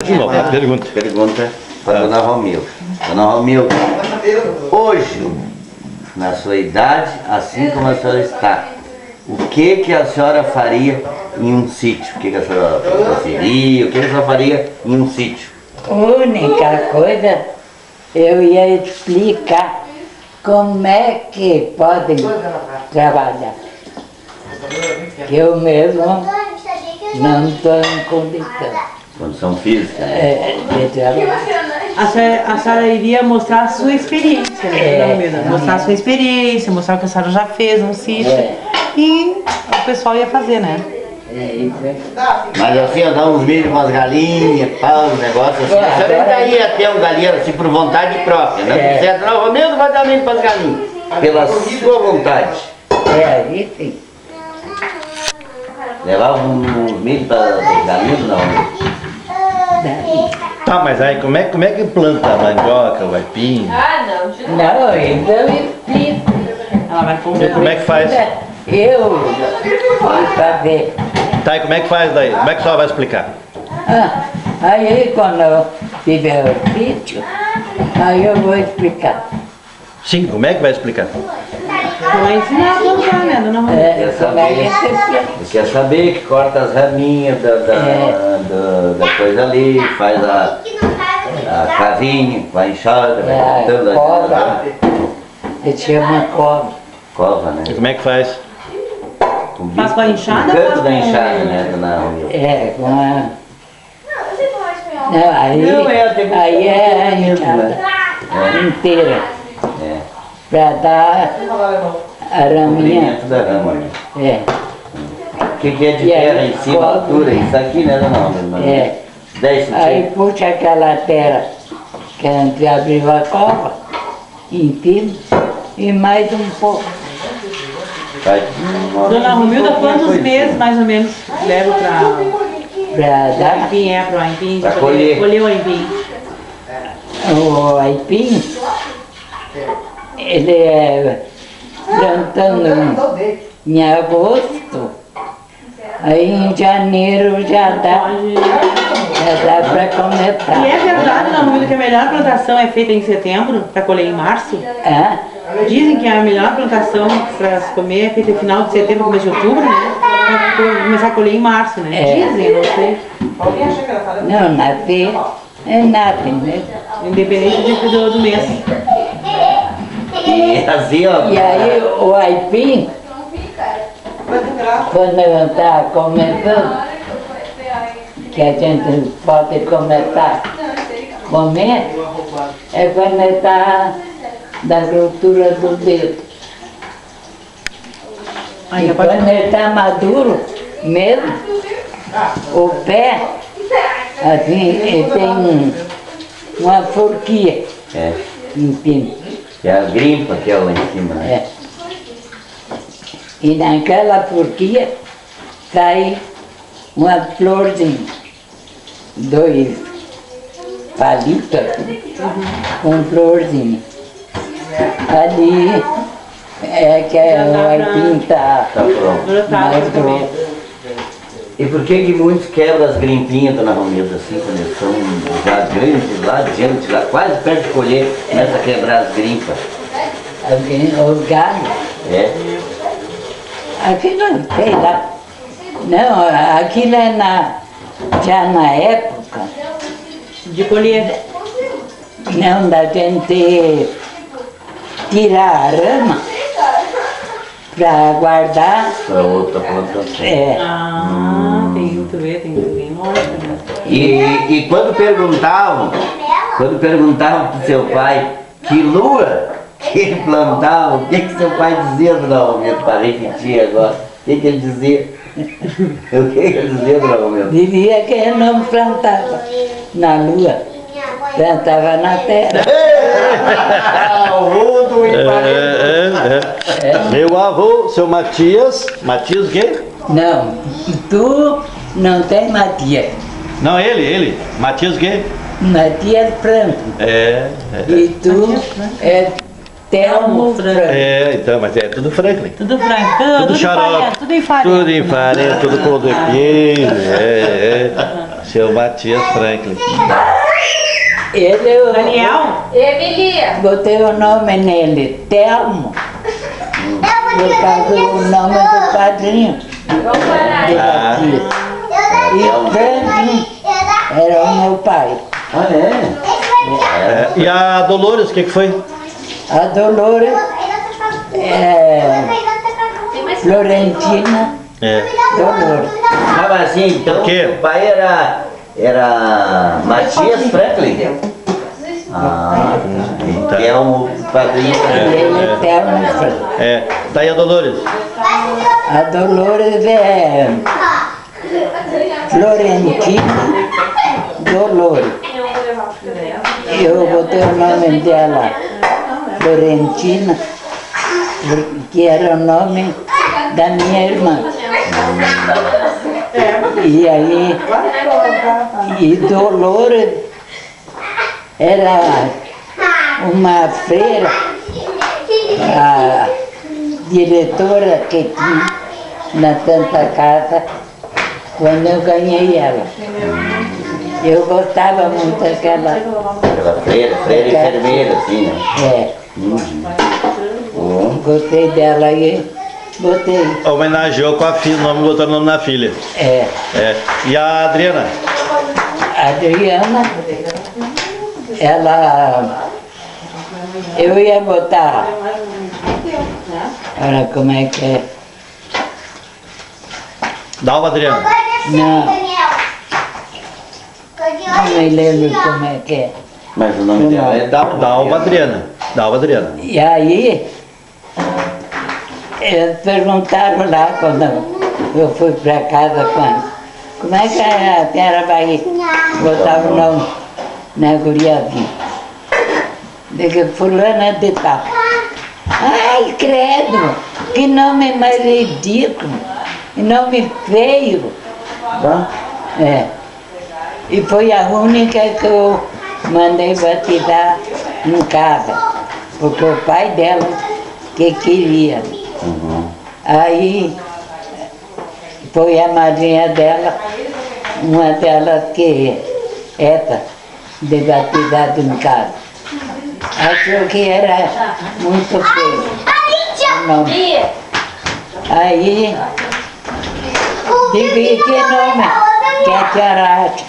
Pergunta para a Dona Romilda. Dona Romilda, hoje, na sua idade, assim como a senhora está, o que a senhora faria em um sítio? O que a senhora preferia? O que a senhora faria em um sítio? Única coisa, eu ia explicar como é que podem trabalhar. Que eu mesmo não estou em Condição física? de trabalhar. A senhora iria mostrar a sua experiência, né, Dona Romilda? Mostrar a sua experiência, mostrar o que a senhora já fez no sítio. E o pessoal ia fazer, né? Mas assim, eu dar uns milho para as galinhas, pau, um negócio assim. A senhora ainda ia ter um galinheiro assim por vontade própria, né? Você, Dona Romilda, vai dar milho para as galinhas. Pela sua vontade. Aí sim. Levava uns milho para as galinhas, não? Tá, mas aí como é que planta a mandioca, o aipim? Não, então eu explico. Ela vai comer. E como é que faz? Eu vou fazer. Tá, e como é que faz daí? Como é que a senhora vai explicar? Aí quando eu tiver o sítio, aí eu vou explicar. Sim, como é que vai explicar? Vai ensinar a plantar, né, Dona Romilda? Como é que você planta? Quer saber que corta as raminhas da coisa ali, faz a casinha, vai enxada, vai cortando Cova. Se chama cova. cova, né? E como é que faz? Faz com a enxada? O ou canto faz da com- enxada, né, Dona Romilda? Com a... Não, aí é a enxada inteira. Pra dar a raminha. Comprimento da rama, né? O que é de E aí, terra em cima, cova. altura? Isso aqui, né, Dona Romilda? 10 Aí centímetros. puxa aquela terra que a gente abriu a cova, em cima, e mais um pouco. Vai. Dona Romilda, quantos meses mais ou menos leva Pra o dar aipim, pro aipim? Pra colher. Colher o aipim. o aipim, ele é plantando em agosto, aí em janeiro já dá para E começar. é verdade, Dona Romilda, que a melhor plantação é feita em setembro, para colher em março? Ah, Dizem que a melhor plantação para se comer é feita no final de setembro, começo de outubro, né? Para começar a colher em março, né? Dizem, eu não sei. não, nascer é nada, né? Independente do mês. E assim, ó. E aí o aipim, quando está começando, que a gente pode começar a comer, é quando está da grossura do dedo. Aí E pode quando ele está maduro mesmo, o pé, assim, ele tem uma forquilha É, em cima. que é a grimpa que é lá em cima, né? É. E naquela forquilha sai uma florzinha, 2 palitos com florzinha. Ali é que o aipim tá Tá pronto. brotar mais para comer. grosso. E por que muitos quebram as grimpinhas, Dona Romilda, assim, quando eles são já grandes, lá adiante, lá quase perto de colher, começa a quebrar as grimpas? Os galhos, É? aquilo sei lá. Não, aquilo é já na época, De colher. não, da gente tirar a rama para guardar. Para outra plantação. Tem muito a ver, tem lógica, né? E quando perguntavam pro seu pai que lua que ele plantava, o que seu pai dizia, Dona Romilda, para repetir agora? O que ele dizia? O que ele dizia, Dona Romilda? Dizia que ele não plantava na lua, plantava na terra. O mundo Meu avô, seu Matias o quê? Não, tu não tem Matias. Não, ele. Matias o quê? Matias Franco. É. E tu é Telmo Franklin. É, então, mas é tudo Franklin. Tudo frango. Tudo Tudo xarope. tudo em farinha. Tudo em farinha, tudo com de queijo. Seu Matias Franklin. Ele, eu Daniel? Emilia. botei o nome nele, Telmo, por causa do nome do padrinho. Vamos parar. de Matias. E Franklin era o meu pai. Ah, é? É, e a Dolores, o que foi? A Dolores Florentina É. Dolores. Ah, mas assim, então Por quê? o pai era Matias Franklin. Ah, Tá. que é o padrinho. E ele é Telmo Franklin. É. Tá aí a Dolores. A Dolores é Florentina Dolores. Eu botei o nome dela, Florentina, que era o nome da minha irmã. E aí, e Dolores era uma freira, a diretora que tinha na Santa Casa, quando eu ganhei ela. Eu gostava muito daquela. Aquela freira enfermeira, assim, né? É, gostei dela e botei. Homenageou com a filha, o nome, botou o nome na filha. É, É. E a Adriana? a Adriana, ela. Eu ia botar. Olha como é que é. Dalva Adriana. Não, não me lembro como é que é. Mas o nome dela é Dalva Adriana. Dalva Adriana. E aí, eles perguntaram lá quando eu fui para casa, como é que a senhora vai botar o nome na guriazinha? Digo, fulana de tal. Ai, credo, que nome mais ridículo, que nome feio. Tá? É. E foi a única que eu mandei batizar em casa, porque o pai dela que queria. Aí foi a madrinha dela, uma delas que essa, de batizado em casa. Achou que era muito feio o nome. Bia. Aí digo, e que nome que a senhora acha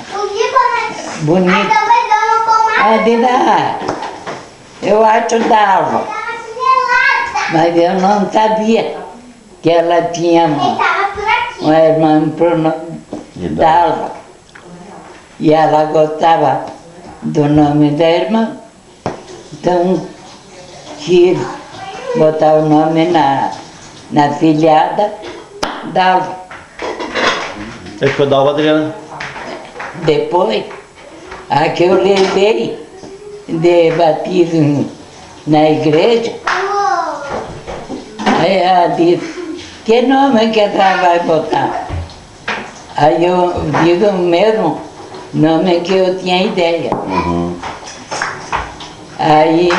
bonito? Aí diz, eu acho Dalva. Mas eu não sabia que ela tinha uma irmã pro nome Dalva. E ela gostava do nome da irmã. Então quis botar o nome na filhada Dalva. Ele ficou Dalva Adriana. Depois, a que eu levei de batismo na igreja, aí ela disse, que nome que ela vai botar? Aí eu digo o mesmo nome que eu tinha ideia. Aí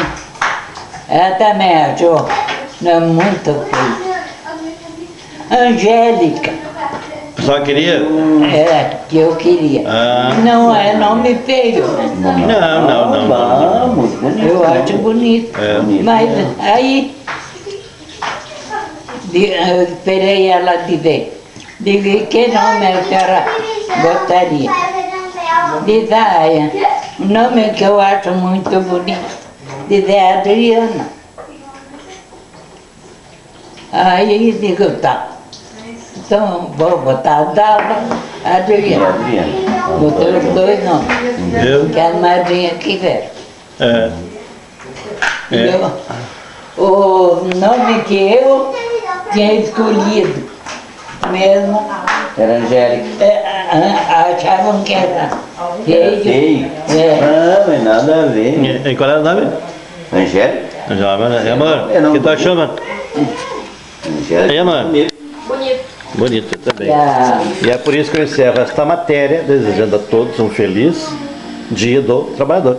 ela também achou nome muito feio. Angélica. Só queria? É, que eu queria. Ah. Não é nome feio, Não. Vamos, bonito. eu acho bonito. É. Mas aí eu esperei ela dizer. Digo, e que nome a senhora gostaria? Diz, o nome que eu acho muito bonito. Diz, é Adriana. Aí digo, tá. Então vou botar Dalva, Adriana. Adriana. Botei os dois nomes, Viu? que a madrinha quiser. É. Eu- o nome que eu tinha escolhido mesmo, Era Angélica. achavam que era Era feio. feio. É. Ah, mas nada a ver. E qual era o nome? Angélica? Amor, Eu não- o que tu achou, mano? Angélica. Aí, mano. Bonito. Bonito também. E E é por isso que eu encerro esta matéria, desejando a todos um feliz Dia do Trabalhador.